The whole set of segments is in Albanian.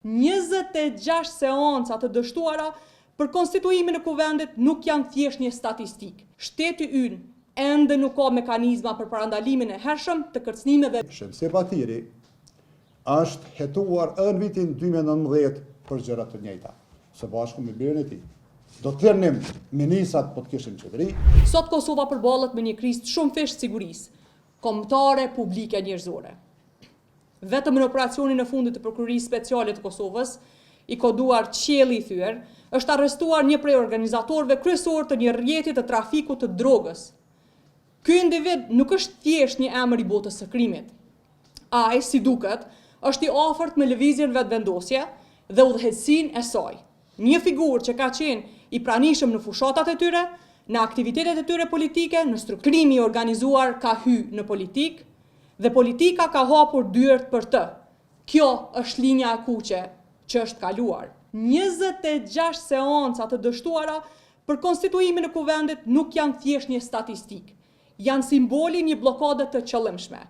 26 seanca të dështuara për konstituimin e kuvendit nuk janë thjesht një statistik. Shteti ynë ende nuk ka mekanizma për parandalimin e hershëm të kërcënimeve. Shemsi Batiri është hetuar në vitin 2019 për gjëra të njëjta, së bashku me birën e tij. Do të thërnim ministrat po të kishin qeveri. Sot Kosova përballet me një krizë shumë thjesht sigurisë, kombëtare, publike, njerëzore. Vetëm në operacionin e fundit të Prokurorisë Speciale të Kosovës, i koduar Qielli i Thyer, është arrestuar një prej organizatorëve kryesor të një rrjeti të trafikut të drogës. Ky individ nuk është thjesht një emër i botës së krimit. Ai, si duket, është i afërt me lëvizjen vetvendosje dhe udhëheqësinë e saj. Një figurë që ka qenë i pranishëm në fushatat e tyre, në aktivitetet e tyre politike, në strukturimi organizuar ka hyrë në politikë, dhe politika ka hapur dyert për të. Kjo është linja e kuqe që është kaluar. 26 seanca të dështuara për konstituimin e kuvendit nuk janë thjesht një statistik. Janë simboli një bllokade të qëllimshme.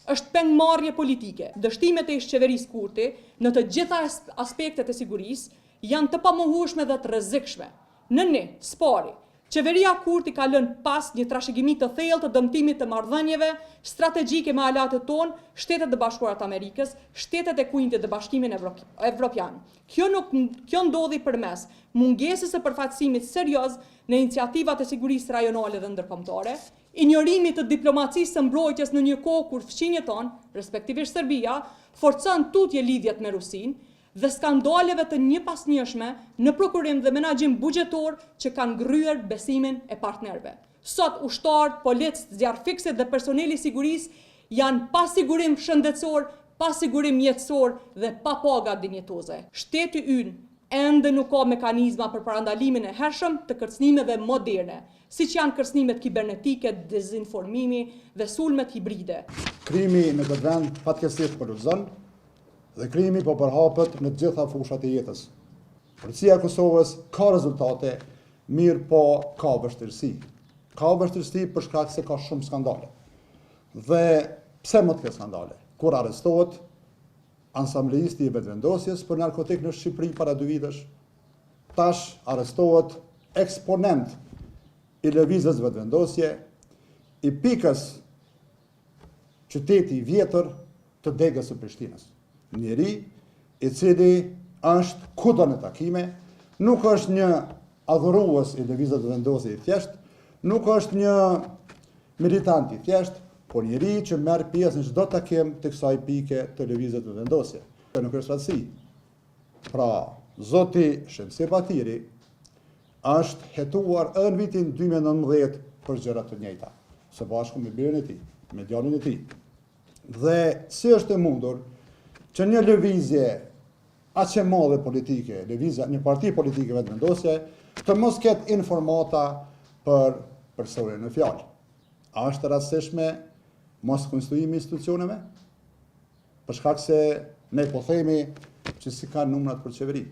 Është pengmarrje politike. Dështimet e ish-qeverisë Kurti në të gjitha aspektet e sigurisë janë të pamohueshme dhe të rrezikshme. Në spari, qeveria Kurti ka lënë pas një trashëgimi të thellë të dëmtimit të marrëdhënieve strategjike me aleatët tonë, Shtetet e Bashkuara të Amerikës, Shtetet e Kuintit dhe Bashkimin Evropian. Kjo ndodhi përmes mungesës së përfaqësimit serioz në iniciativat e sigurisë rajonale dhe ndërkombëtare, injorimit të diplomacisë së mbrojtjes në një kohë kur fqinjet tonë, respektivisht Serbia, forcon tutje lidhjet me Rusinë, dhe skandaleve të njëpasnjëshme në prokurim dhe menaxhim buxhetor që kanë ngryer besimin e partnerëve. Sot ushtarët, policët, zjarrfikësit dhe personeli i sigurisë janë pa sigurim shëndetësor, pa sigurim jetësor dhe pa paga dinjetoze. Shteti ynë ende nuk ka mekanizma për parandalimin e hershëm të kërcënimeve moderne, siç janë kërcënimet kibernetike, dezinformimi dhe sulmet hibride. Krimi në këtë vend fatkeqësisht përuzon dhe krimi po përhapet në të gjitha fushat e jetës. Policia e Kosovës ka rezultate, mirë po ka vështirësi. Ka vështirësi për shkak se ka shumë skandale. Dhe pse më të ketë skandale? Kur arrestohet ansambleisti i vetvendosjes për narkotik në Shqipëri para 2 vitesh, tash arrestohet eksponent i lëvizjes vetvendosje, i pikës qyteti i vjetër të degës së Prishtinës. Njeri i cili është kudo në takime, nuk është një adhurues i lëvizjes vendosje i thjesht, nuk është një militant i thjesht, por njeri që merr pjesë në çdo takim të kësaj pike të lëvizjes vendosje. Nuk është rastësi. Pra, zoti Shemsi Batiri është hetuar në vitin 2019 për gjëra të njëjta, së bashku me birën e tij, me djalin e tij. Dhe si është e mundur që një lëvizje aq e madhe politike, lëvizja një parti politike vetvendosje, të mos ketë informata për personin në fjalë. A është rastësishme mos konstituimi i institucioneve? Për shkak se ne po themi që si kanë numrat për qeveri.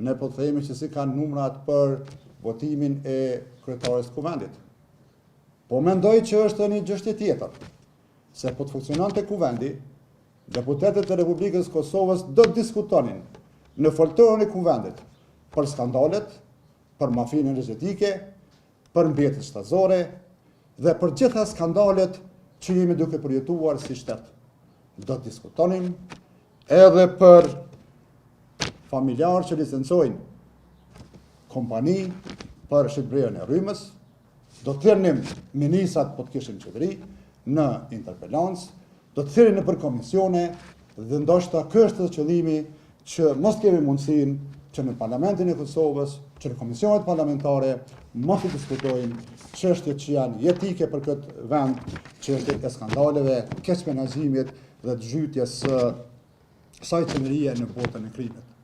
Ne po themi që si kanë numrat për votimin e kryetares të kuvendit. Po mendoj që është një çështje tjetër, se po të funksiononte kuvendi, deputetët e Republikës Kosovës do të diskutonin në foltorën e kuvendit për skandalet, për mafinë energjetike, për mbjetjet shtatësore dhe për gjitha skandalet që jemi duke përjetuar si shtet. Do të diskutonin edhe për familjarë që licencojnë kompani për shitblerjen e rrymës, do të thirrnim ministrat po të kishin qeveri në interpelancë, do të thirrin nëpër komisione dhe ndoshta ky është qëllimi që mos kemi mundësinë që në Parlamentin e Kosovës, që në komisionet parlamentare mos të diskutojmë çështjet që janë jetike për këtë vend, çështjet e skandaleve, keqmenaxhimit dhe të zhytjes së kësaj qeverie në botën e krimit.